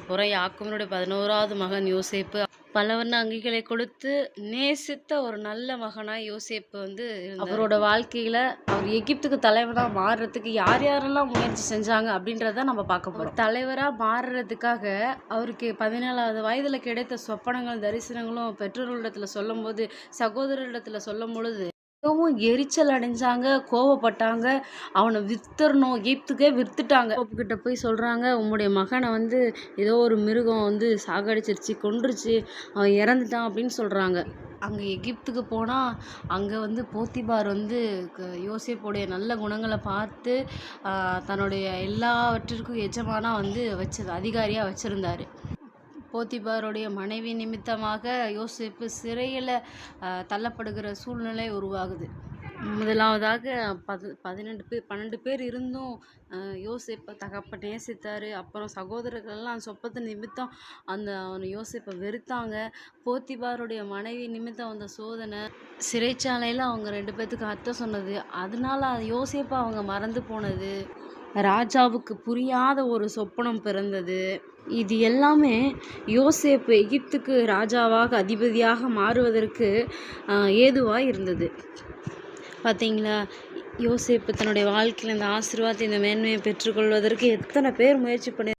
போற யாக்கோபினுடைய 11வது மகன் யோசேப்பு பல வண்ண அங்கிகளை கொடுத்து நேசித்த ஒரு நல்ல மகனாய் யோசேப்பு இருந்தார். அவரோட வாழ்க்கையில அவர் எகிப்துக்கு தலைவரா மாறுறதுக்கு யார் யாரெல்லாம் முயற்சி செஞ்சாங்க அப்படின்றத நம்ம பார்க்க போறோம். தலைவரா மாறுறதுக்காக அவருக்கு 17வது வயதுல கிடைத்த சொப்பனங்கள் தரிசனங்களும் பெற்றோர்களிடத்துல சொல்லும் போது, சகோதரரிடத்துல சொல்லும் பொழுது மிகவும் எரிச்சல் அடைஞ்சாங்க, கோவப்பட்டாங்க. அவனை வித்துறணும், எகிப்துக்கே வித்துட்டாங்க. கிட்ட போய் சொல்றாங்க, உம்முடைய மகனை ஏதோ ஒரு மிருகம் சாகடிச்சிருச்சு, கொன்றுச்சு, அவன் இறந்துட்டான் அப்படின்னு சொல்றாங்க. அங்கே எகிப்துக்கு போனால் அங்கே போத்திபார் யோசேப்புடைய நல்ல குணங்களை பார்த்து தன்னுடைய எல்லாவற்றிற்கும் எஜமானா அதிகாரியாக வச்சுருந்தாரு. போத்திபாருடைய மனைவி நிமித்தமாக யோசேப்பு சிறையில் தள்ளப்படுகிற சூழ்நிலை உருவாகுது. முதலாவதாக 12 பேர் இருந்தும் யோசேப்பை தகப்ப நேசித்தார். அப்புறம் சகோதரர்கள்லாம் சொப்பத்து நிமித்தம் அவனை யோசேப்பை வெறுத்தாங்க. போத்திபாருடைய மனைவி நிமித்தம் வந்த சோதனை, சிறைச்சாலையில் அவங்க 2 பேர்த்துக்கு அர்த்தம் சொன்னது, அதனால யோசேப்பை அவங்க மறந்து போனது, ராஜாவுக்கு புரியாத ஒரு சொப்பனம் பிறந்தது. இது எல்லாமே யோசேப்பு எகிப்துக்கு ராஜாவாக அதிபதியாக மாறுவதற்கு ஏதுவாக இருந்தது. பார்த்தீங்களா, யோசேப்பு தன்னுடைய வாழ்க்கையில் இந்த ஆசீர்வாதத்தை, இந்த மேன்மையை பெற்றுக்கொள்வதற்கு எத்தனை பேர் முயற்சி பண்ணி